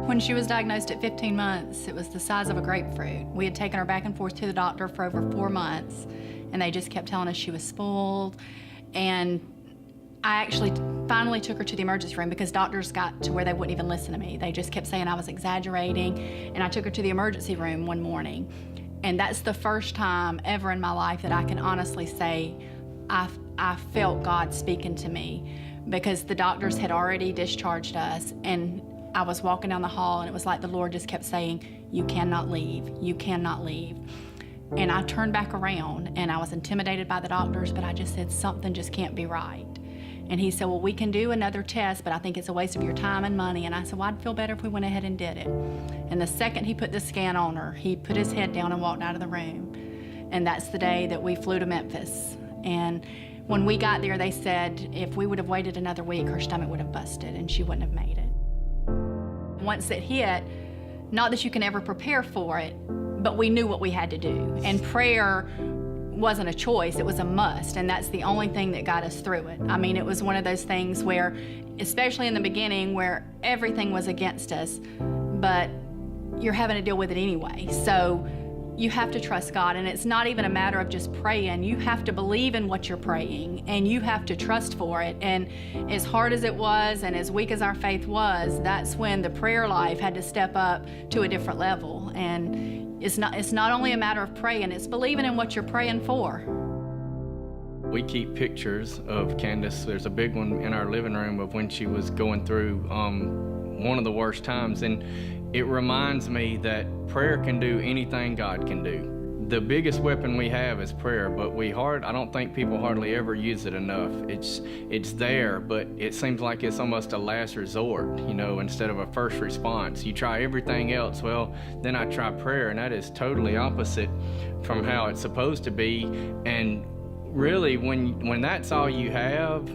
When she was diagnosed at 15 months, it was the size of a grapefruit. We had taken her back and forth to the doctor for over 4 months, and they just kept telling us she was spoiled. And I actually finally took her to the emergency room because doctors got to where they wouldn't even listen to me. They just kept saying I was exaggerating, and I took her to the emergency room one morning. And that's the first time ever in my life that I can honestly say I felt God speaking to me, because the doctors had already discharged us, and I was walking down the hall, and it was like the Lord just kept saying, "You cannot leave, you cannot leave." And I turned back around, and I was intimidated by the doctors, but I just said, something just can't be right. And he said, well, we can do another test, but I think it's a waste of your time and money. And I said, well, I'd feel better if we went ahead and did it. And the second he put the scan on her, he put his head down and walked out of the room. And that's the day that we flew to Memphis. And when we got there, they said if we would have waited another week, her stomach would have busted and she wouldn't have made it. Once it hit, not that you can ever prepare for it, but we knew what we had to do. And prayer wasn't a choice, it was a must, and that's the only thing that got us through it. I mean, it was one of those things where, especially in the beginning, where everything was against us, but you're having to deal with it anyway. So you have to trust God, and it's not even a matter of just praying. You have to believe in what you're praying, and you have to trust for it. And as hard as it was, and as weak as our faith was, that's when the prayer life had to step up to a different level. And it's not only a matter of praying, it's believing in what you're praying for. We keep pictures of Candace. There's a big one in our living room of when she was going through one of the worst times, and it reminds me that prayer can do anything God can do. The biggest weapon we have is prayer, but I don't think people hardly ever use it enough. It's there, but it seems like it's almost a last resort, instead of a first response. You try everything else, well, then I try prayer, and that is totally opposite from how it's supposed to be. And really, when that's all you have,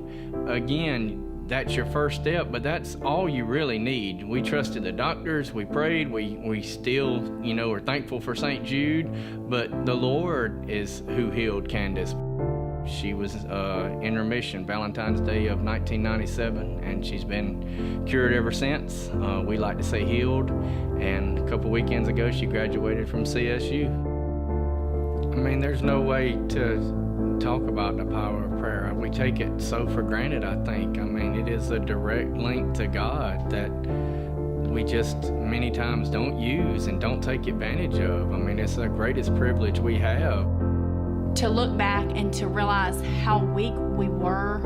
again, that's your first step, but that's all you really need. We trusted the doctors, we prayed, we still, are thankful for St. Jude, but the Lord is who healed Candace. She was in remission Valentine's Day of 1997, and she's been cured ever since. We like to say healed, and a couple weekends ago she graduated from CSU. I mean, there's no way to talk about the power of prayer. We take it so for granted, I think. I mean, it is a direct link to God that we just many times don't use and don't take advantage of. I mean, it's the greatest privilege we have. To look back and to realize how weak we were,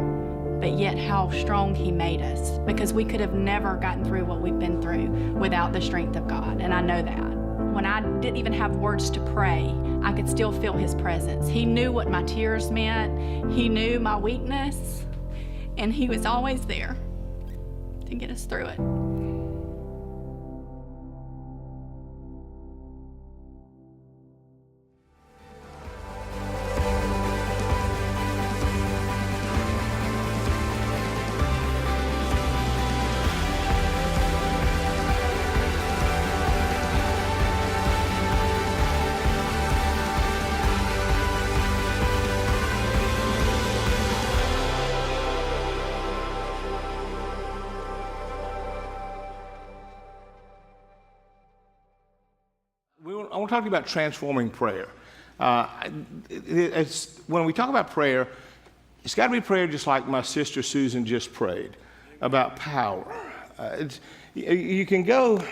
but yet how strong He made us, because we could have never gotten through what we've been through without the strength of God, and I know that. When I didn't even have words to pray, I could still feel His presence. He knew what my tears meant. He knew my weakness, and He was always there to get us through it. I want to talk to you about transforming prayer. When we talk about prayer, it's got to be prayer just like my sister Susan just prayed about power. You can go,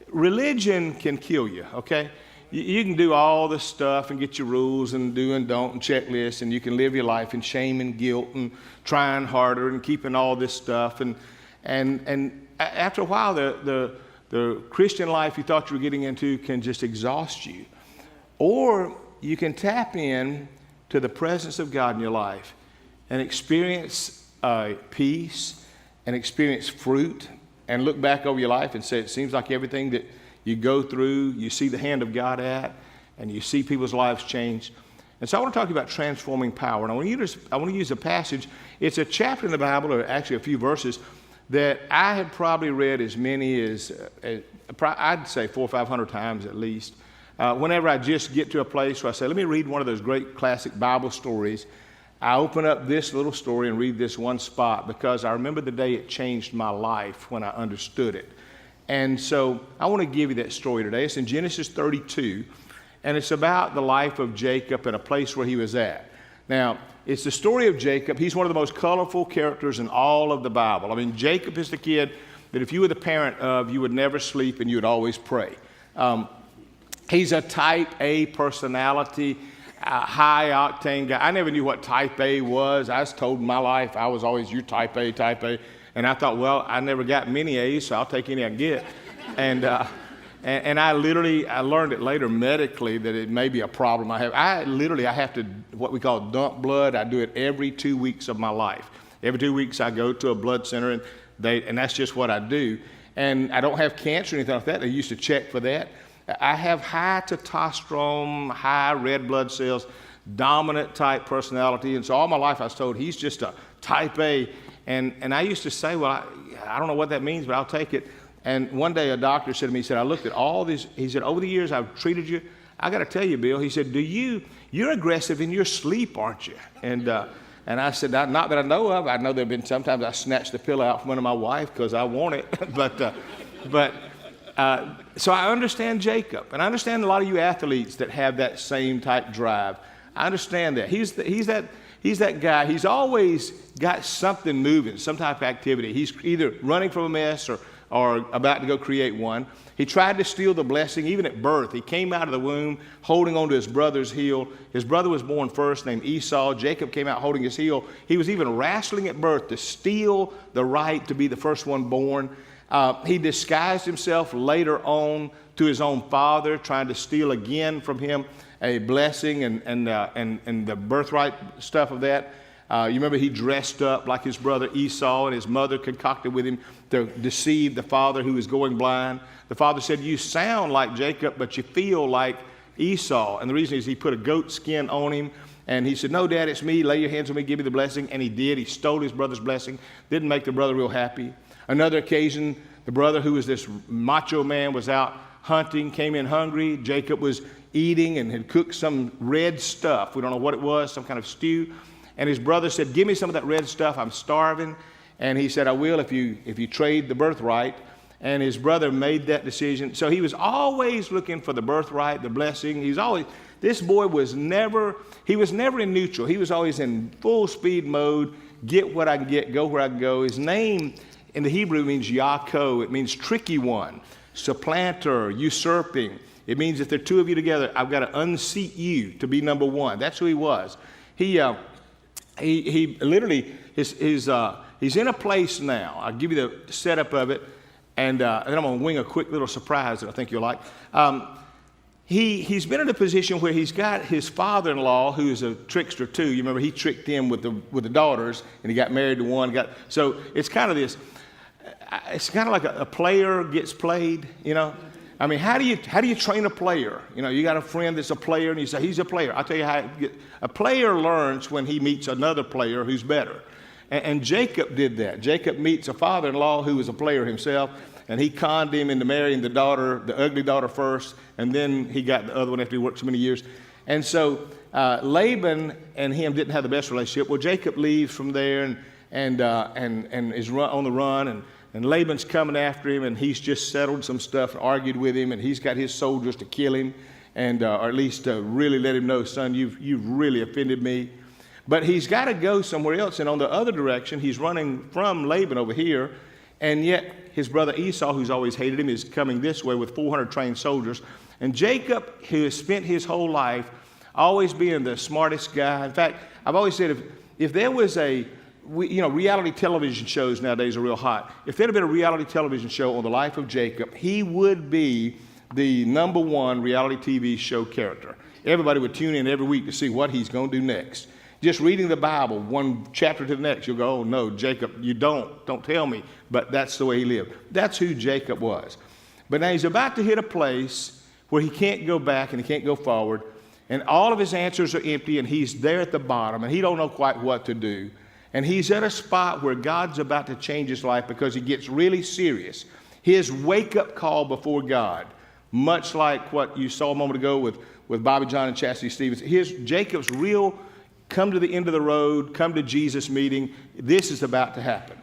religion can kill you, okay? You can do all this stuff and get your rules and do and don't and checklists, and you can live your life in shame and guilt and trying harder and keeping all this stuff. And after a while, the Christian life you thought you were getting into can just exhaust you. Or you can tap in to the presence of God in your life and experience peace and experience fruit and look back over your life and say, it seems like everything that you go through, you see the hand of God at, and you see people's lives change. And so I want to talk to you about transforming power. And I want to use a passage. It's a chapter in the Bible, or actually a few verses, that I had probably read as many as, I'd say 400 or 500 times at least. Whenever I just get to a place where I say, let me read one of those great classic Bible stories, I open up this little story and read this one spot because I remember the day it changed my life when I understood it. And so I want to give you that story today. It's in Genesis 32, and it's about the life of Jacob and a place where he was at. Now, it's the story of Jacob. He's one of the most colorful characters in all of the Bible. I mean, Jacob is the kid that if you were the parent of, you would never sleep and you would always pray. He's a type A personality, a high-octane guy. I never knew what type A was. I was told in my life I was always, you're type A, type A. And I thought, well, I never got many A's, so I'll take any I get. And I learned it later medically that it may be a problem I have. I have to, what we call dump blood. I do it every 2 weeks of my life. Every 2 weeks I go to a blood center, and that's just what I do. And I don't have cancer or anything like that. They used to check for that. I have high testosterone, high red blood cells, dominant type personality. And so all my life I was told he's just a type A. And I used to say, well, I don't know what that means, but I'll take it. And one day a doctor said to me, he said, I looked at all these, he said, over the years I've treated you, I got to tell you, Bill, he said, you're aggressive in your sleep, aren't you? And I said, not that I know of. I know there have been sometimes I snatched the pillow out from under my wife because I want it. So I understand Jacob, and I understand a lot of you athletes that have that same type drive. I understand that. He's that guy. He's always got something moving, some type of activity. He's either running from a mess or about to go create one. He tried to steal the blessing even at birth. He came out of the womb holding onto his brother's heel. His brother was born first, named Esau. Jacob came out holding his heel. He was even wrestling at birth to steal the right to be the first one born. He disguised himself later on to his own father, trying to steal again from him a blessing and the birthright stuff of that. You remember he dressed up like his brother Esau, and his mother concocted with him to deceive the father who was going blind. The father said, you sound like Jacob, but you feel like Esau. And the reason is he put a goat skin on him. And he said, no, Dad, it's me. Lay your hands on me, give me the blessing. And he did. He stole his brother's blessing. Didn't make the brother real happy. Another occasion, the brother who was this macho man was out hunting, came in hungry. Jacob was eating and had cooked some red stuff. We don't know what it was, some kind of stew. And his brother said, give me some of that red stuff. I'm starving. And he said, I will if you trade the birthright. And his brother made that decision. So he was always looking for the birthright, the blessing. This boy was never in neutral. He was always in full speed mode, get what I can get, go where I can go. His name in the Hebrew means Yaakov. It means tricky one, supplanter, usurping. It means if there are two of you together, I've got to unseat you to be number one. That's who he was. He literally, he's in a place now. I'll give you the setup of it, and then I'm going to wing a quick little surprise that I think you'll like. He's been in a position where he's got his father-in-law, who is a trickster too. You remember he tricked him with the daughters, and he got married to one. So it's kind of this. It's kind of like a player gets played, you know. I mean, how do you train a player? You know, you got a friend that's a player, and you say he's a player. I'll tell you how. A player learns when he meets another player who's better. And Jacob did that. Jacob meets a father-in-law who was a player himself, and he conned him into marrying the daughter, the ugly daughter first, and then he got the other one after he worked so many years. And so Laban and him didn't have the best relationship. Well, Jacob leaves from there and is on the run, and Laban's coming after him, and he's just settled some stuff and argued with him, and he's got his soldiers to kill him, and or at least to really let him know, son, you've really offended me. But he's got to go somewhere else, and on the other direction, he's running from Laban over here, and yet his brother Esau, who's always hated him, is coming this way with 400 trained soldiers. And Jacob, who has spent his whole life always being the smartest guy. In fact, I've always said if there was reality television shows nowadays are real hot. If there had been a reality television show on the life of Jacob, he would be the number one reality TV show character. Everybody would tune in every week to see what he's going to do next. Just reading the Bible, one chapter to the next, you'll go, oh no, Jacob, you don't tell me. But that's the way he lived. That's who Jacob was. But now he's about to hit a place where he can't go back and he can't go forward. And all of his answers are empty, and he's there at the bottom, and he don't know quite what to do. And he's at a spot where God's about to change his life because he gets really serious. His wake-up call before God, much like what you saw a moment ago with Bobby John and Chastity Stevens. Here's Jacob's real come to the end of the road, come to Jesus meeting. This is about to happen.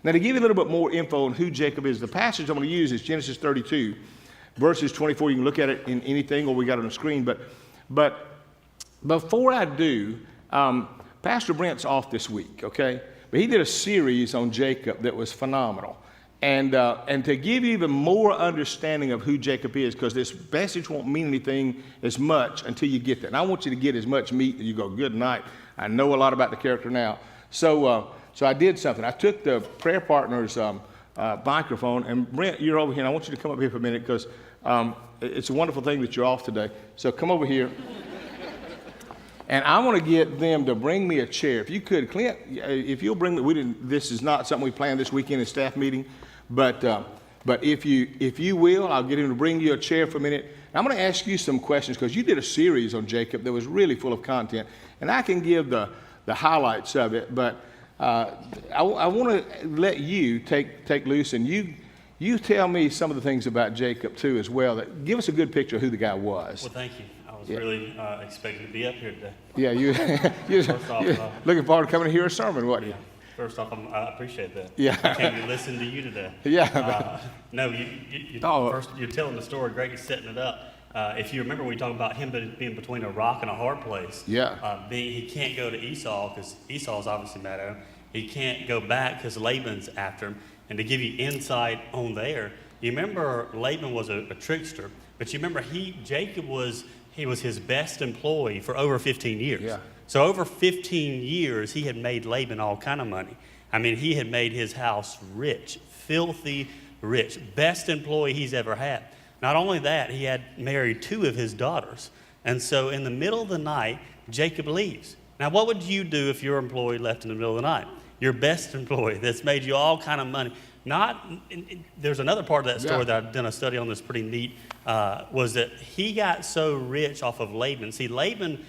Now, to give you a little bit more info on who Jacob is, the passage I'm going to use is Genesis 32, verses 24. You can look at it in anything, or we got it on the screen. But before I do, Pastor Brent's off this week, okay? But he did a series on Jacob that was phenomenal. And to give you even more understanding of who Jacob is, because this message won't mean anything as much until you get there. And I want you to get as much meat that you go, good night. I know a lot about the character now. So I did something. I took the prayer partner's microphone, and Brent, you're over here, and I want you to come up here for a minute, because it's a wonderful thing that you're off today. So come over here. And I want to get them to bring me a chair. If you could, Clint, if you'll bring me, this is not something we planned this weekend in staff meeting, but if you will, I'll get him to bring you a chair for a minute. I'm going to ask you some questions, because you did a series on Jacob that was really full of content, and I can give the highlights of it, but I want to let you take loose, and you tell me some of the things about Jacob too as well. That give us a good picture of who the guy was. Well, thank you. I was really expecting to be up here today. Yeah, you're looking forward to coming to hear a sermon, wasn't you? First off, I appreciate that. Yeah. I came to listen to you today. Yeah. No, first you're telling the story great, you're setting it up. If you remember, we talked about him being between a rock and a hard place. Yeah. He can't go to Esau because Esau's obviously mad at him. He can't go back because Laban's after him. And to give you insight on there, you remember Laban was a trickster, but you remember Jacob was his best employee for over 15 years. Yeah. So over 15 years, he had made Laban all kind of money. I mean, he had made his house rich, filthy rich, best employee he's ever had. Not only that, he had married 2 of his daughters. And so in the middle of the night, Jacob leaves. Now, what would you do if your employee left in the middle of the night? Your best employee that's made you all kind of money. There's another part of that story that I've done a study on that's pretty neat, was that he got so rich off of Laban. See, Laban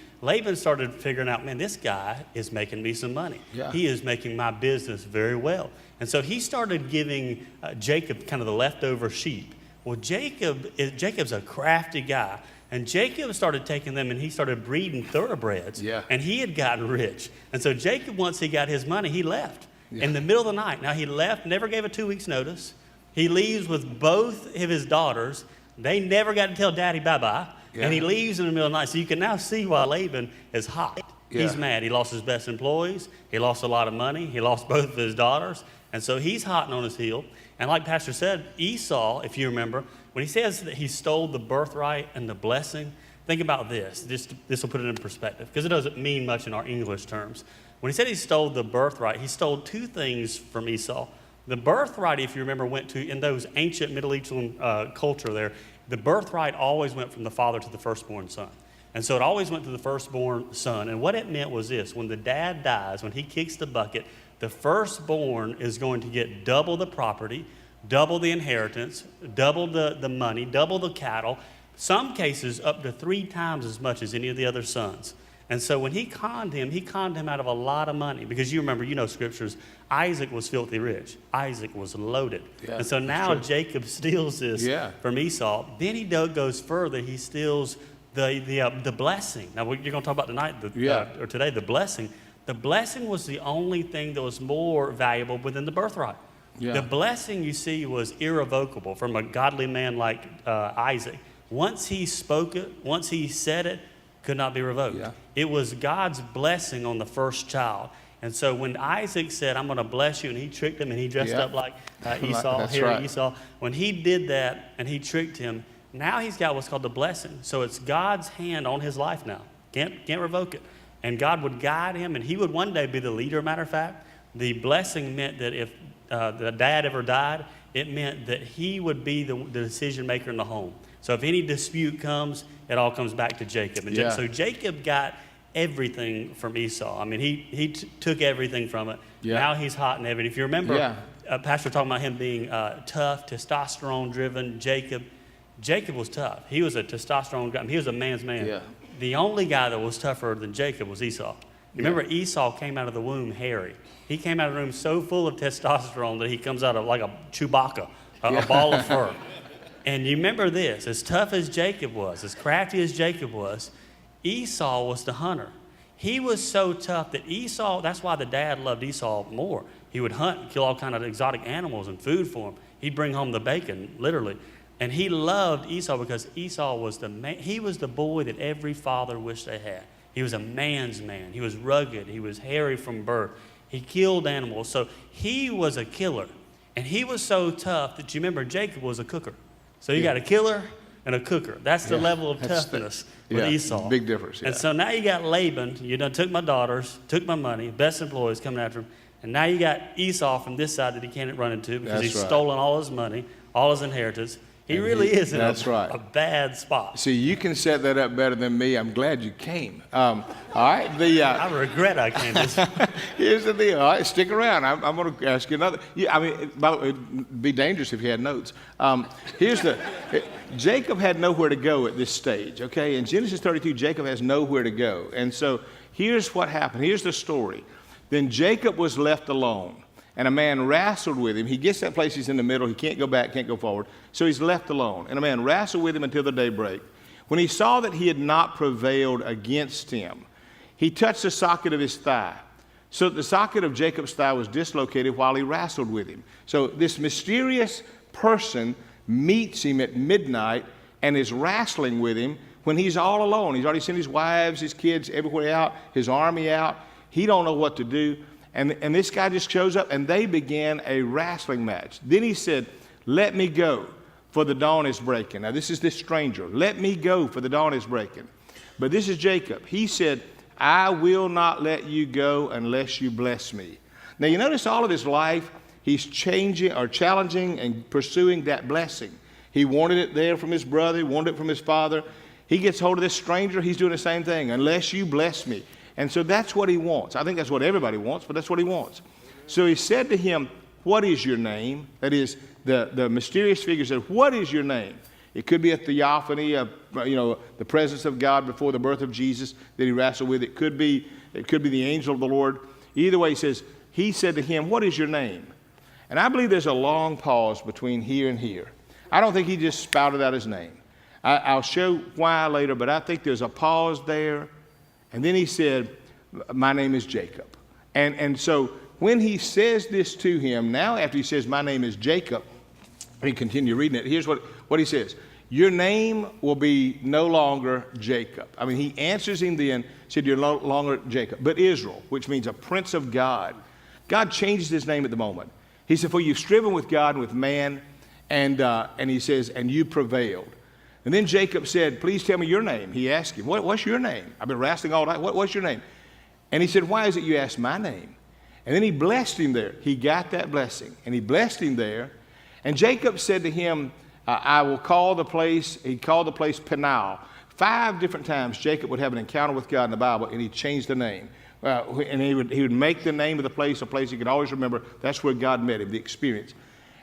started figuring out, man, this guy is making me some money. Yeah. He is making my business very well. And so he started giving Jacob kind of the leftover sheep. Well, Jacob's a crafty guy. And Jacob started taking them and he started breeding thoroughbreds. Yeah. And he had gotten rich. And so Jacob, once he got his money, he left in the middle of the night. Now he left, never gave a 2 weeks notice. He leaves with both of his daughters. They never got to tell daddy bye-bye. Yeah. And he leaves in the middle of the night. So you can now see why Laban is hot. Yeah. He's mad. He lost his best employees. He lost a lot of money. He lost both of his daughters. And so he's hot and on his heel. And like Pastor said, Esau, if you remember, when he says that he stole the birthright and the blessing, think about this. This will put it in perspective, because it doesn't mean much in our English terms. When he said he stole the birthright, he stole 2 things from Esau. The birthright, if you remember, went to, in those ancient Middle Eastern culture there, the birthright always went from the father to the firstborn son. And so it always went to the firstborn son. And what it meant was this: when the dad dies, when he kicks the bucket, the firstborn is going to get double the property, double the inheritance, double the money, double the cattle, some cases up to 3 times as much as any of the other sons. And so when he conned him out of a lot of money, because you remember, you know scriptures, Isaac was filthy rich. Isaac was loaded. Yeah, and so now Jacob steals this from Esau. Then he goes further. He steals the blessing. Now, you're going to talk about tonight, or today, the blessing. The blessing was the only thing that was more valuable within the birthright. Yeah. The blessing, you see, was irrevocable from a godly man like Isaac. Once he spoke it, once he said it, could not be revoked. Yeah. It was God's blessing on the first child. And so when Isaac said, I'm going to bless you, and he tricked him, and he dressed up like Esau, Esau. When he did that and he tricked him, now he's got what's called the blessing. So it's God's hand on his life now. Can't revoke it. And God would guide him, and he would one day be the leader. Matter of fact, the blessing meant that if the dad ever died, it meant that he would be the decision maker in the home. So if any dispute comes, it all comes back to Jacob. And so Jacob got everything from Esau. I mean, he took everything from it. Yeah. Now he's hot and heavy. If you remember, Pastor talking about him being tough, testosterone-driven. Jacob was tough. He was a testosterone guy. He was a man's man. Yeah. The only guy that was tougher than Jacob was Esau. You remember Esau came out of the womb hairy. He came out of the womb so full of testosterone that he comes out of like a Chewbacca, a ball of fur. And you remember this, as tough as Jacob was, as crafty as Jacob was, Esau was the hunter. He was so tough that Esau, that's why the dad loved Esau more, He would hunt and kill all kind of exotic animals and food for him. He'd bring home the bacon, literally. And he loved Esau because Esau was the man. He was the boy that every father wished they had. He was a man's man. He was rugged. He was hairy from birth. He killed animals. So he was a killer. And he was so tough that you remember Jacob was a cooker. So you got a killer and a cooker. That's the level of toughness with Esau. Big difference. Yeah. And so now you got Laban. You done took my daughters, took my money, best employees coming after him. And now you got Esau from this side that he can't run into because he's stolen all his money, all his inheritance. He really is in a bad spot. See, you can set that up better than me. I'm glad you came. All right. I regret I came. Here's the deal. All right, stick around. I'm going to ask you another. I mean, by the way, it'd be dangerous if you had notes. Jacob had nowhere to go at this stage, okay? In Genesis 32, Jacob has nowhere to go. And so here's what happened. Here's the story. Then Jacob was left alone. And a man wrestled with him. He gets that place, he's in the middle. He can't go back, can't go forward. So he's left alone. And a man wrestled with him until the daybreak. When he saw that he had not prevailed against him, he touched the socket of his thigh. So the socket of Jacob's thigh was dislocated while he wrestled with him. So this mysterious person meets him at midnight and is wrestling with him when he's all alone. He's already sent his wives, his kids, everywhere out, his army out. He don't know what to do. And this guy just shows up, and they began a wrestling match. Then he said, "Let me go, for the dawn is breaking." Now, this is this stranger. "Let me go, for the dawn is breaking." But this is Jacob. He said, "I will not let you go unless you bless me." Now, you notice all of his life, he's challenging and pursuing that blessing. He wanted it there from his brother. He wanted it from his father. He gets hold of this stranger. He's doing the same thing. "Unless you bless me." And so that's what he wants. I think that's what everybody wants, but that's what he wants. So he said to him, "What is your name?" That is, the mysterious figure said, "What is your name?" It could be a theophany, the presence of God before the birth of Jesus that he wrestled with. It could be the angel of the Lord. Either way, he said to him, "What is your name?" And I believe there's a long pause between here and here. I don't think he just spouted out his name. I'll show why later, but I think there's a pause there. And then he said, "My name is Jacob." And so when he says this to him, now after he says, "My name is Jacob," we continue reading it. Here's what he says. "Your name will be no longer Jacob." I mean, he answers him then, said, "You're no longer Jacob, but Israel," which means a prince of God. God changes his name at the moment. He said, "For you've striven with God and with man," and he says, "and you prevailed." And then Jacob said, "Please tell me your name." He asked him, what's your name? I've been wrestling all night. What's your name? And he said, "Why is it you ask my name?" And then he blessed him there. He got that blessing. And he blessed him there. And Jacob said to him, "I will call the place," he called the place Peniel. 5 different times Jacob would have an encounter with God in the Bible, and he changed the name. And he would make the name of the place a place he could always remember. That's where God met him, the experience.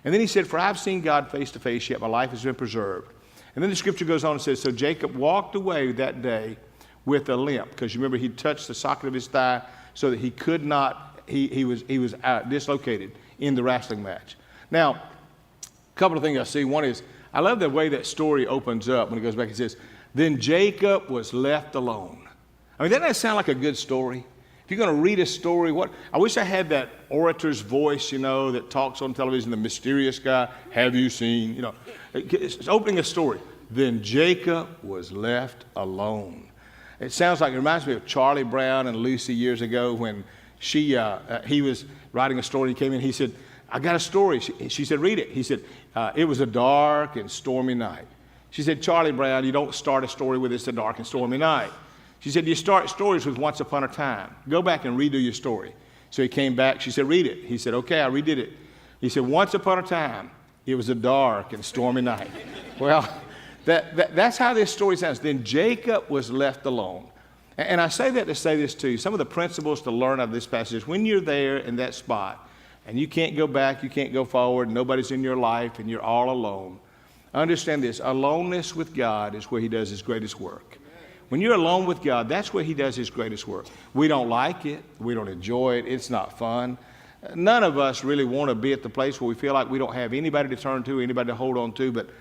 And then he said, "For I've seen God face to face, yet my life has been preserved." And then the scripture goes on and says, so Jacob walked away that day with a limp, because you remember he touched the socket of his thigh so that he could not, he was dislocated in the wrestling match. Now, a couple of things I see. One is, I love the way that story opens up when it goes back. It says, "Then Jacob was left alone." I mean, doesn't that sound like a good story? If you're going to read a story, I wish I had that orator's voice, that talks on television, the mysterious guy. "Have you seen?" It's opening a story. "Then Jacob was left alone." It reminds me of Charlie Brown and Lucy years ago when he was writing a story. He came in, he said, "I got a story." She said, "Read it." He said, "It was a dark and stormy night." She said, "Charlie Brown, you don't start a story with "It's a dark and stormy night." She said, "You start stories with "Once upon a time." Go back and redo your story." So he came back. She said, "Read it." He said, "Okay, I redid it." He said, "Once upon a time, it was a dark and stormy night." Well, that's how this story sounds. Then Jacob was left alone. And I say that to say this to you. Some of the principles to learn out of this passage is when you're there in that spot and you can't go back, you can't go forward, nobody's in your life, and you're all alone, understand this. Aloneness with God is where he does his greatest work. When you're alone with God, that's where he does his greatest work. We don't like it. We don't enjoy it. It's not fun. None of us really want to be at the place where we feel like we don't have anybody to turn to, anybody to hold on to. But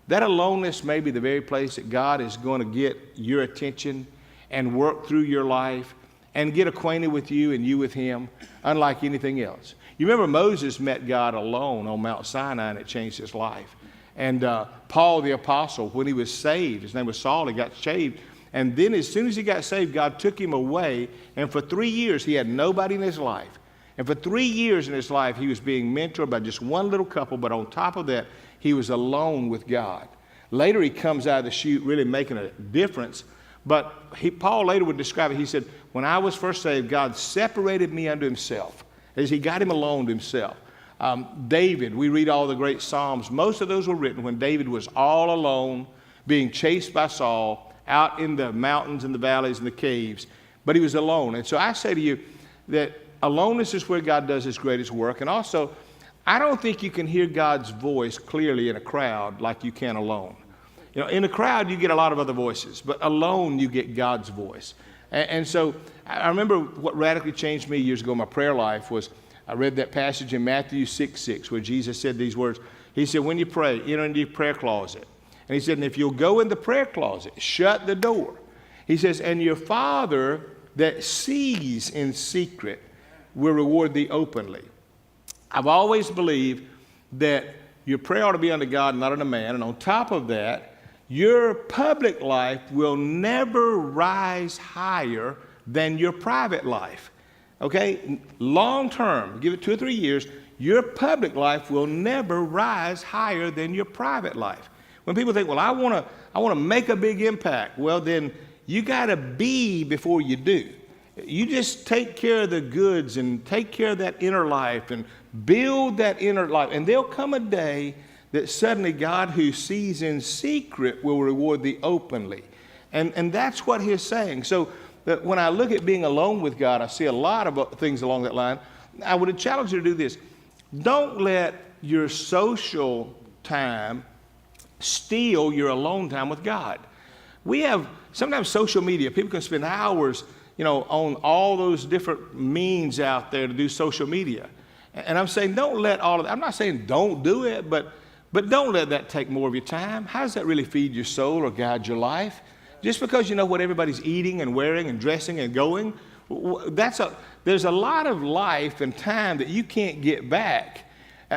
that aloneness may be the very place that God is going to get your attention and work through your life and get acquainted with you and you with him, unlike anything else. You remember Moses met God alone on Mount Sinai, and it changed his life. And Paul the apostle, when he was saved, his name was Saul, he got saved. And then as soon as he got saved, God took him away. And for 3 years, he had nobody in his life. And for 3 years in his life, he was being mentored by just one little couple. But on top of that, he was alone with God. Later, he comes out of the chute really making a difference. But Paul later would describe it. He said, when I was first saved, God separated me unto himself, as he got him alone to himself. David, we read all the great Psalms. Most of those were written when David was all alone, being chased by Saul, out in the mountains and the valleys and the caves. But he was alone. And so I say to you that aloneness is where God does his greatest work. And also, I don't think you can hear God's voice clearly in a crowd like you can alone. You know, in a crowd, you get a lot of other voices, but alone, you get God's voice. And so I remember what radically changed me years ago in my prayer life was I read that passage in Matthew 6:6 where Jesus said these words. He said, when you pray, enter into your prayer closet. And he said, and if you'll go in the prayer closet, shut the door. He says, and your Father that sees in secret will reward thee openly. I've always believed that your prayer ought to be unto God, not unto man. And on top of that, your public life will never rise higher than your private life. Okay? Long term, give it 2 or 3 years, your public life will never rise higher than your private life. When people think, well, I want to make a big impact, well, then you got to be before you do. You just take care of the goods and take care of that inner life and build that inner life. And there'll come a day that suddenly God who sees in secret will reward thee openly. And that's what he's saying. So that when I look at being alone with God, I see a lot of things along that line. I would challenge you to do this. Don't let your social time steal your alone time with God. We have sometimes social media. People can spend hours, on all those different means out there to do social media. And I'm saying don't let all of that. I'm not saying don't do it, but don't let that take more of your time. How does that really feed your soul or guide your life? Just because you know what everybody's eating and wearing and dressing and going, there's a lot of life and time that you can't get back.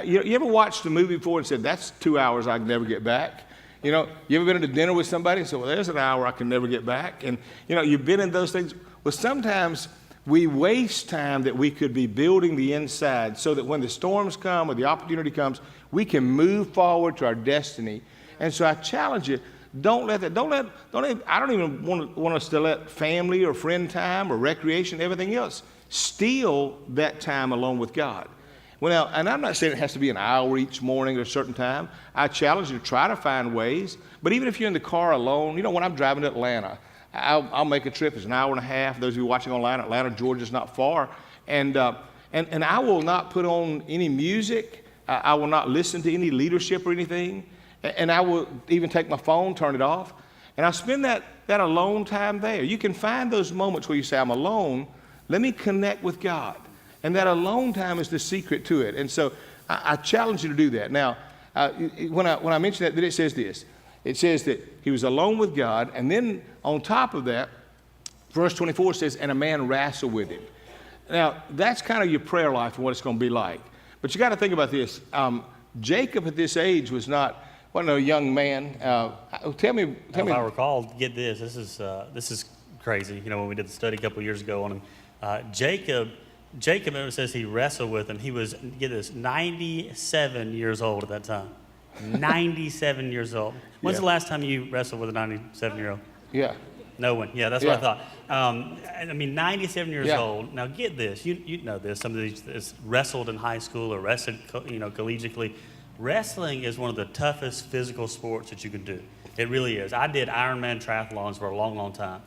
You ever watched a movie before and said, that's 2 hours I can never get back? You ever been to dinner with somebody and said, well, there's an hour I can never get back? And, you've been in those things. Well, sometimes we waste time that we could be building the inside so that when the storms come or the opportunity comes, we can move forward to our destiny. And so I challenge you, don't let that, I don't even want us to let family or friend time or recreation, everything else, steal that time alone with God. Well, now, and I'm not saying it has to be an hour each morning at a certain time. I challenge you to try to find ways. But even if you're in the car alone, when I'm driving to Atlanta, I'll make a trip. It's an hour and a half. Those of you watching online, Atlanta, Georgia's not far. And I will not put on any music. I will not listen to any leadership or anything. And I will even take my phone, turn it off. And I spend that alone time there. You can find those moments where you say, I'm alone. Let me connect with God. And that alone time is the secret to it. And so I challenge you to do that. Now, when I mention that, then it says this. It says that he was alone with God. And then on top of that, verse 24 says, and a man wrestled with him. Now, that's kind of your prayer life and what it's going to be like. But you got to think about this. Jacob at this age wasn't a young man. Tell me. If I recall, get this. This is crazy. When we did the study a couple years ago on him, Jacob, it says he wrestled with him. He was, get this, 97 years old at that time. 97 years old. When's the last time you wrestled with a 97-year-old? Yeah. No one. Yeah, that's what I thought. 97 years old. Now get this. You know this. Some of these wrestled in high school or wrestled, collegiately. Wrestling is one of the toughest physical sports that you can do. It really is. I did Ironman triathlons for a long, long time.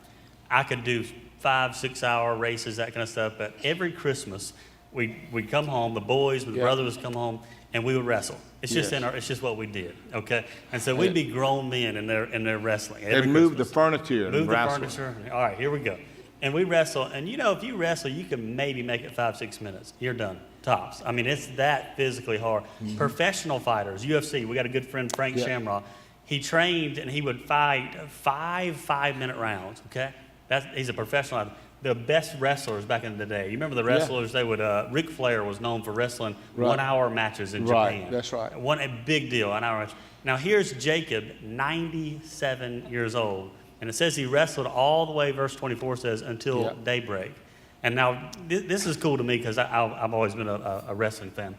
I could do 5-6 hour races, that kind of stuff. But every Christmas, we'd come home. The boys, the brothers would come home, and we would wrestle. It's just it's just what we did. Okay, and so we'd be grown men in their wrestling. And move the furniture. Move the furniture. All right, here we go. And we wrestle. And if you wrestle, you can maybe make it 5-6 minutes. You're done. Tops. It's that physically hard. Mm-hmm. Professional fighters, UFC. We got a good friend, Frank Shamrock. He trained and he would fight 5 5-minute rounds. Okay. He's a professional. the best wrestlers back in the day. You remember the wrestlers? They would. Ric Flair was known for wrestling 1 hour matches in Japan. Right, that's right. A big deal, an hour match. Now here's Jacob, 97 years old, and it says he wrestled all the way. Verse 24 says until daybreak. And now this is cool to me because I've always been a wrestling fan,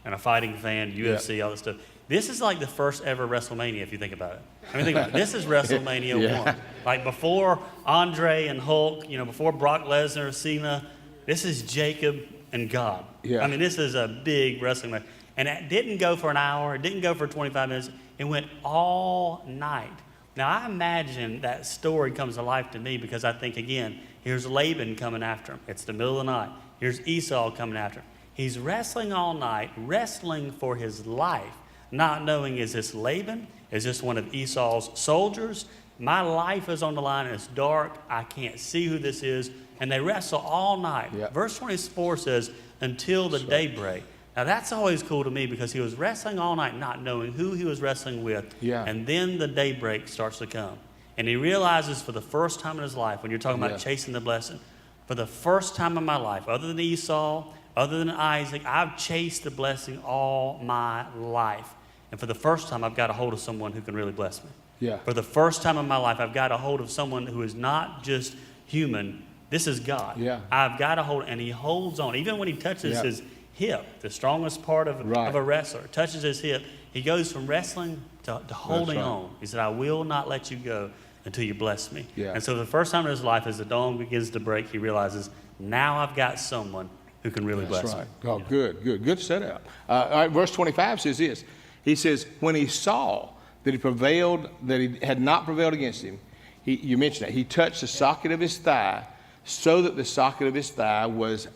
and a fighting fan, UFC, all this stuff. This is like the first ever WrestleMania, if you think about it. I mean, think about it. This is WrestleMania 1. Like before Andre and Hulk, before Brock Lesnar, Cena, this is Jacob and God. Yeah. I mean, this is a big wrestling match. And it didn't go for an hour. It didn't go for 25 minutes. It went all night. Now, I imagine that story comes to life to me because I think, again, here's Laban coming after him. It's the middle of the night. Here's Esau coming after him. He's wrestling all night, wrestling for his life, not knowing, is this Laban? Is this one of Esau's soldiers? My life is on the line. It's dark. I can't see who this is. And they wrestle all night. Yep. Verse 24 says, until the daybreak. Now, that's always cool to me because he was wrestling all night, not knowing who he was wrestling with. Yeah. And then the daybreak starts to come. And he realizes for the first time in his life, when you're talking about chasing the blessing, for the first time in my life, other than Esau, other than Isaac, I've chased the blessing all my life. And for the first time, I've got a hold of someone who can really bless me. Yeah. For the first time in my life, I've got a hold of someone who is not just human. This is God. Yeah. I've got a hold, and he holds on. Even when he touches his hip, the strongest part of a wrestler, touches his hip, he goes from wrestling to holding on. He said, I will not let you go until you bless me. Yeah. And so the first time in his life, as the dawn begins to break, he realizes, now I've got someone who can really bless me. Oh, good setup. All right, verse 25 says this. He says, when he saw that he had not prevailed against him, you mentioned that, he touched the socket of his thigh, so that the socket of his thigh was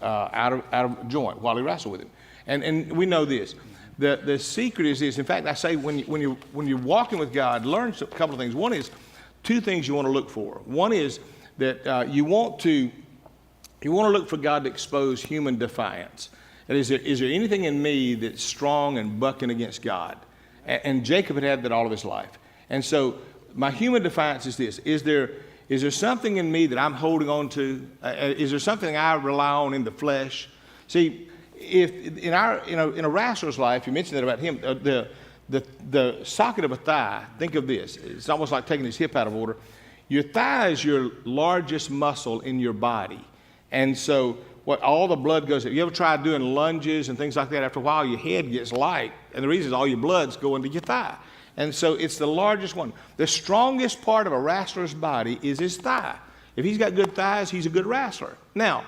out of joint while he wrestled with him. And we know this. The secret is this. In fact, I say when you're walking with God, learn a couple of things. One is two things you want to look for. One is that you want to look for God to expose human defiance. And is there anything in me that's strong and bucking against God? And Jacob had that all of his life. And so my human defiance is this. Is there something in me that I'm holding on to? Is there something I rely on in the flesh? See, if in a wrestler's life, you mentioned that about him, the socket of a thigh, think of this. It's almost like taking his hip out of order. Your thigh is your largest muscle in your body. And so all the blood goes. You ever tried doing lunges and things like that? After a while, your head gets light. And the reason is all your blood's going to your thigh. And so it's the largest one. The strongest part of a wrestler's body is his thigh. If he's got good thighs, he's a good wrestler. Now,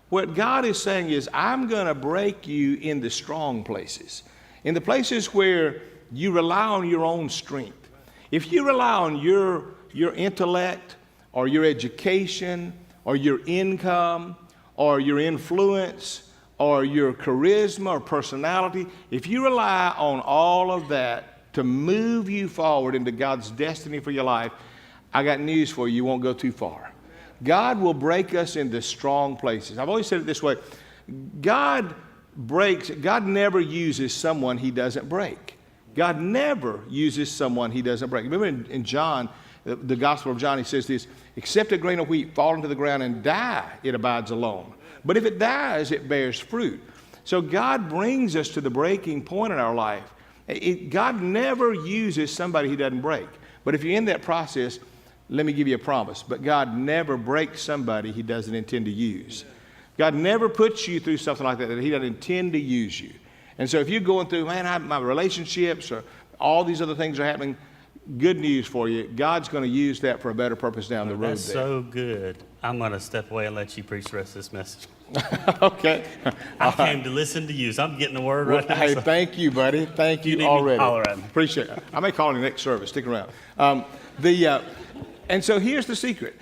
what God is saying is, I'm going to break you in the strong places, in the places where you rely on your own strength. If you rely on your intellect or your education or your income or your influence or your charisma or personality, if you rely on all of that to move you forward into God's destiny for your life, I got news for you. You won't go too far. God will break us into strong places. I've always said it this way. God never uses someone he doesn't break. God never uses someone he doesn't break. Remember in John, the Gospel of John, he says this, except a grain of wheat fall into the ground and die, it abides alone. But if it dies, it bears fruit. So God brings us to the breaking point in our life. God never uses somebody he doesn't break. But if you're in that process, let me give you a promise. But God never breaks somebody he doesn't intend to use. God never puts you through something like that he doesn't intend to use you. And so if you're going through, my relationships or all these other things are happening, good news for you. God's going to use that for a better purpose down the road. That's so good. I'm going to step away and let you preach the rest of this message. Okay. I came to listen to you, so I'm getting the word right now. Hey, thank you, buddy. Thank you already. Holler at me. Appreciate it. I may call in the next service. Stick around. And so here's the secret.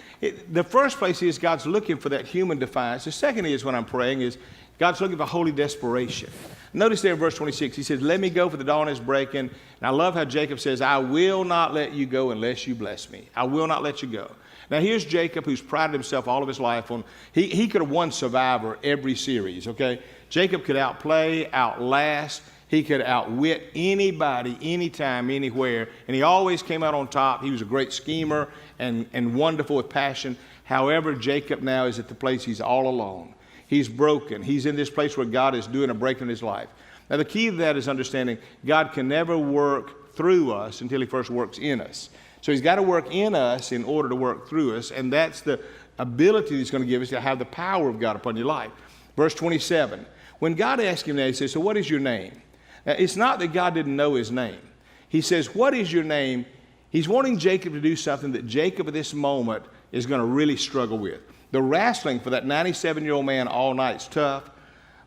The first place is God's looking for that human defiance. The second is, when I'm praying, is God's looking for holy desperation. Notice there in verse 26, he says, let me go, for the dawn is breaking. And I love how Jacob says, I will not let you go unless you bless me. I will not let you go. Now here's Jacob, who's prided himself all of his life on, he could have won Survivor every series, okay? Jacob could outplay, outlast, he could outwit anybody, anytime, anywhere, and he always came out on top. He was a great schemer and wonderful with passion. However, Jacob now is at the place he's all alone. He's broken. He's in this place where God is doing a break in his life. Now, the key to that is understanding God can never work through us until he first works in us. So he's got to work in us in order to work through us, and that's the ability he's going to give us to have the power of God upon your life. Verse 27, when God asked him that, he says, so what is your name? Now, it's not that God didn't know his name. He says, what is your name? He's wanting Jacob to do something that Jacob at this moment is going to really struggle with. The wrestling for that 97-year-old man all night is tough,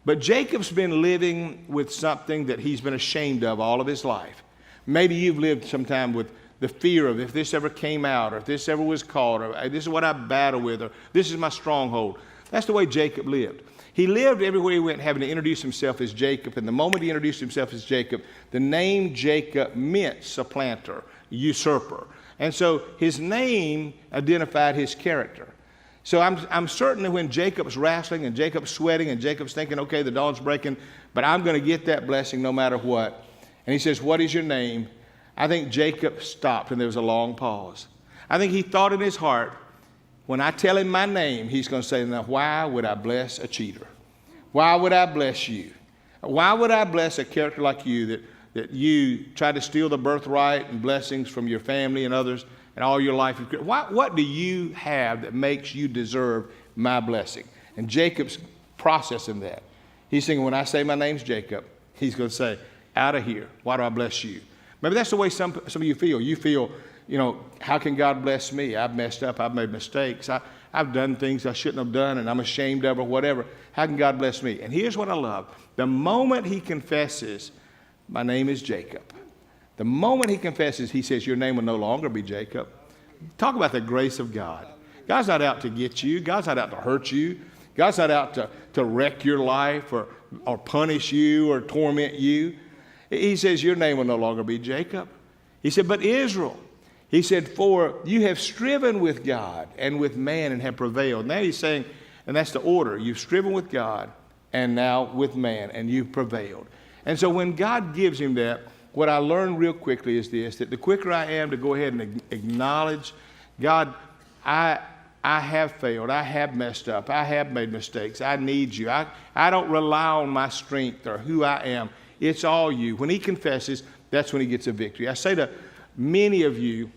but Jacob's been living with something that he's been ashamed of all of his life. Maybe you've lived sometime with the fear of if this ever came out, or if this ever was caught, or this is what I battle with, or this is my stronghold. That's the way Jacob lived. He lived everywhere he went having to introduce himself as Jacob, and the moment he introduced himself as Jacob, the name Jacob meant supplanter, usurper. And so his name identified his character. So I'm certain that when Jacob's wrestling and Jacob's sweating and Jacob's thinking, okay, the dawn's breaking, but I'm going to get that blessing no matter what. And he says, what is your name? I think Jacob stopped and there was a long pause. I think he thought in his heart, when I tell him my name, he's going to say, now why would I bless a cheater? Why would I bless you? Why would I bless a character like you that you try to steal the birthright and blessings from your family and others and all your life? What do you have that makes you deserve my blessing? And Jacob's processing that. He's thinking, when I say my name's Jacob, he's going to say, out of here, why do I bless you? Maybe that's the way some of you feel. You feel, how can God bless me? I've messed up. I've made mistakes. I've done things I shouldn't have done, and I'm ashamed of or whatever. How can God bless me? And here's what I love. The moment he confesses, my name is Jacob. The moment he confesses, he says, your name will no longer be Jacob. Talk about the grace of God. God's not out to get you. God's not out to hurt you. God's not out to wreck your life or punish you or torment you. He says, your name will no longer be Jacob. He said, but Israel. He said, for you have striven with God and with man and have prevailed. Now he's saying, and that's the order. You've striven with God and now with man, and you've prevailed. And so when God gives him that, what I learned real quickly is this, that the quicker I am to go ahead and acknowledge, God, I have failed. I have messed up. I have made mistakes. I need you. I don't rely on my strength or who I am. It's all you. When he confesses, that's when he gets a victory. I say to many of you,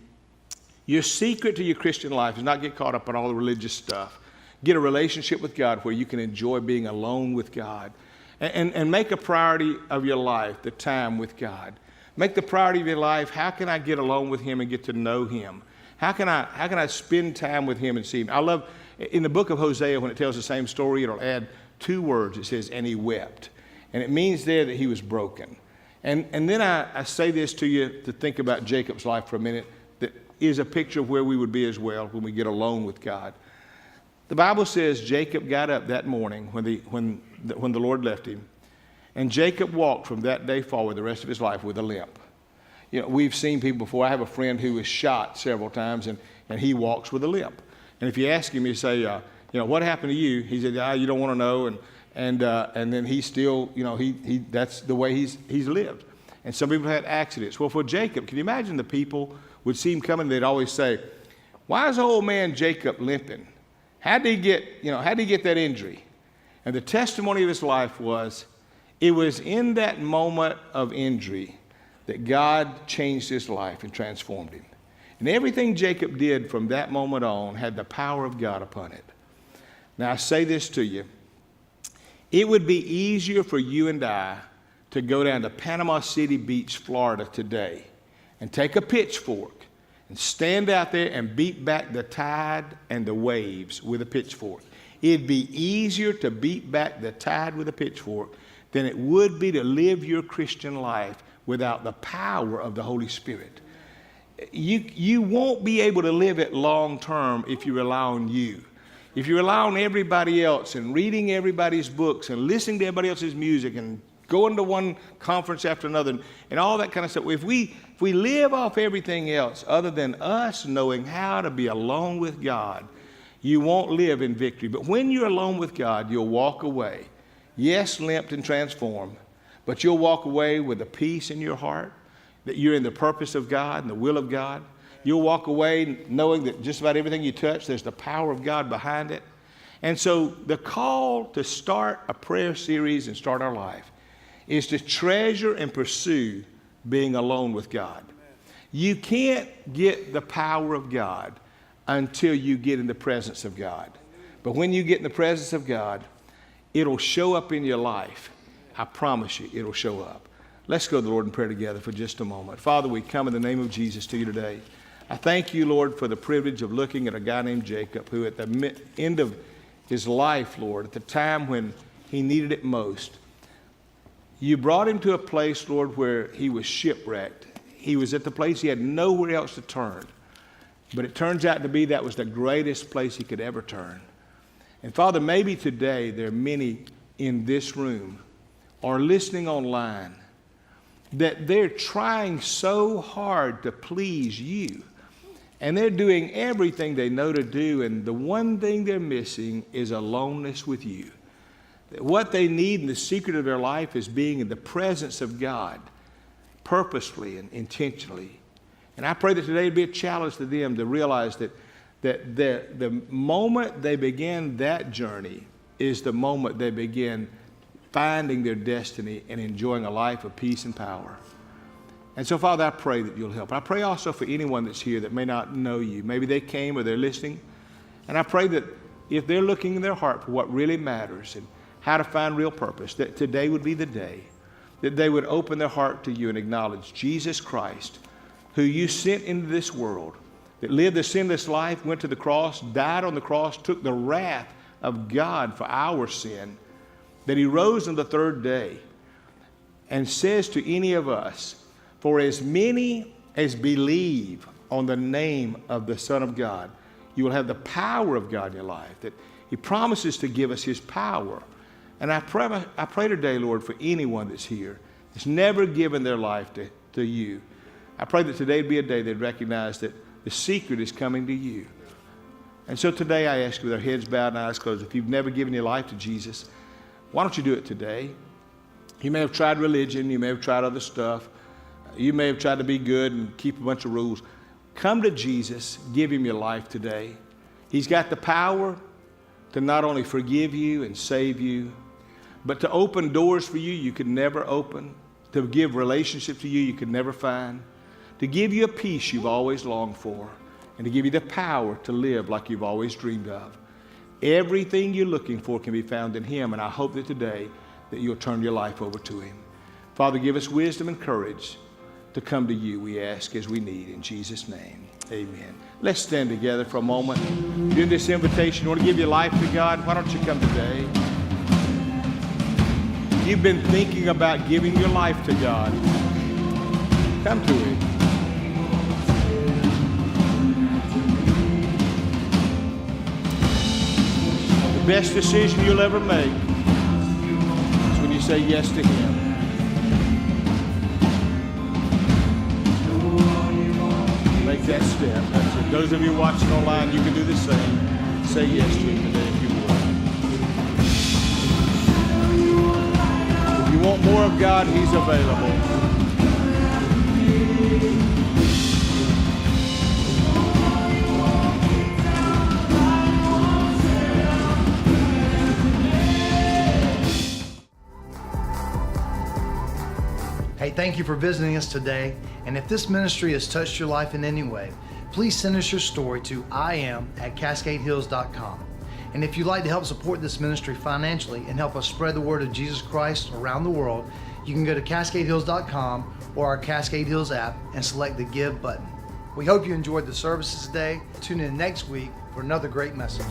your secret to your Christian life is not get caught up in all the religious stuff. Get a relationship with God where you can enjoy being alone with God. And make a priority of your life the time with God. Make the priority of your life, how can I get alone with him and get to know him? How can I spend time with him and see him? I love, in the book of Hosea, when it tells the same story, it'll add 2 words. It says, and he wept. And it means there that he was broken. And then I say this to you to think about Jacob's life for a minute, that is a picture of where we would be as well when we get alone with God. The Bible says Jacob got up that morning when the Lord left him, and Jacob walked from that day forward the rest of his life with a limp. We've seen people before. I have a friend who was shot several times, and he walks with a limp. And if you ask him, you say, what happened to you? He said, you don't want to know. And then he still, that's the way he's lived. And some people had accidents. Well, for Jacob, can you imagine the people would see him coming, they'd always say, why is the old man Jacob limping? How did he get that injury? And the testimony of his life was, it was in that moment of injury that God changed his life and transformed him. And everything Jacob did from that moment on had the power of God upon it. Now I say this to you, it would be easier for you and I to go down to Panama City Beach, Florida today and take a pitchfork and stand out there and beat back the tide and the waves with a pitchfork. It'd be easier to beat back the tide with a pitchfork than it would be to live your Christian life without the power of the Holy Spirit. You won't be able to live it long term if you rely on you. If you rely on everybody else and reading everybody's books and listening to everybody else's music and going to one conference after another and all that kind of stuff, if we live off everything else other than us knowing how to be alone with God, you won't live in victory. But when you're alone with God, you'll walk away. Yes, limped and transformed, but you'll walk away with a peace in your heart that you're in the purpose of God and the will of God. You'll walk away knowing that just about everything you touch, there's the power of God behind it. And so the call to start a prayer series and start our life is to treasure and pursue being alone with God. You can't get the power of God until you get in the presence of God. But when you get in the presence of God, it'll show up in your life. I promise you, it'll show up. Let's go to the Lord in prayer together for just a moment. Father, we come in the name of Jesus to you today. I thank you, Lord, for the privilege of looking at a guy named Jacob who at the end of his life, Lord, at the time when he needed it most, you brought him to a place, Lord, where he was shipwrecked. He was at the place he had nowhere else to turn. But it turns out to be that was the greatest place he could ever turn. And Father, maybe today there are many in this room or listening online that they're trying so hard to please you. And they're doing everything they know to do, and the one thing they're missing is aloneness with you. What they need in the secret of their life is being in the presence of God, purposefully and intentionally. And I pray that today would be a challenge to them to realize that the moment they begin that journey is the moment they begin finding their destiny and enjoying a life of peace and power. And so, Father, I pray that you'll help. I pray also for anyone that's here that may not know you. Maybe they came or they're listening. And I pray that if they're looking in their heart for what really matters and how to find real purpose, that today would be the day that they would open their heart to you and acknowledge Jesus Christ, who you sent into this world, that lived a sinless life, went to the cross, died on the cross, took the wrath of God for our sin, that he rose on the third day and says to any of us, for as many as believe on the name of the Son of God, you will have the power of God in your life, that he promises to give us his power. And I pray today, Lord, for anyone that's here that's never given their life to you. I pray that today would be a day they'd recognize that the secret is coming to you. And so today I ask you with our heads bowed and eyes closed, if you've never given your life to Jesus, why don't you do it today? You may have tried religion, you may have tried other stuff, you may have tried to be good and keep a bunch of rules. Come to Jesus, give him your life today. He's got the power to not only forgive you and save you, but to open doors for you you could never open, to give relationship to you you could never find, to give you a peace you've always longed for, and to give you the power to live like you've always dreamed of. Everything you're looking for can be found in him, and I hope that today that you'll turn your life over to him. Father, give us wisdom and courage to come to you, we ask, as we need. In Jesus' name, amen. Let's stand together for a moment. Do this invitation. You want to give your life to God? Why don't you come today? You've been thinking about giving your life to God. Come to him. The best decision you'll ever make is when you say yes to him. Make that step. That's it. Those of you watching online, you can do the same. Say yes to him today if you would. If you want more of God, he's available. Hey, thank you for visiting us today. And if this ministry has touched your life in any way, please send us your story to iam@cascadehills.com. And if you'd like to help support this ministry financially and help us spread the word of Jesus Christ around the world, you can go to cascadehills.com or our Cascade Hills app and select the Give button. We hope you enjoyed the services today. Tune in next week for another great message.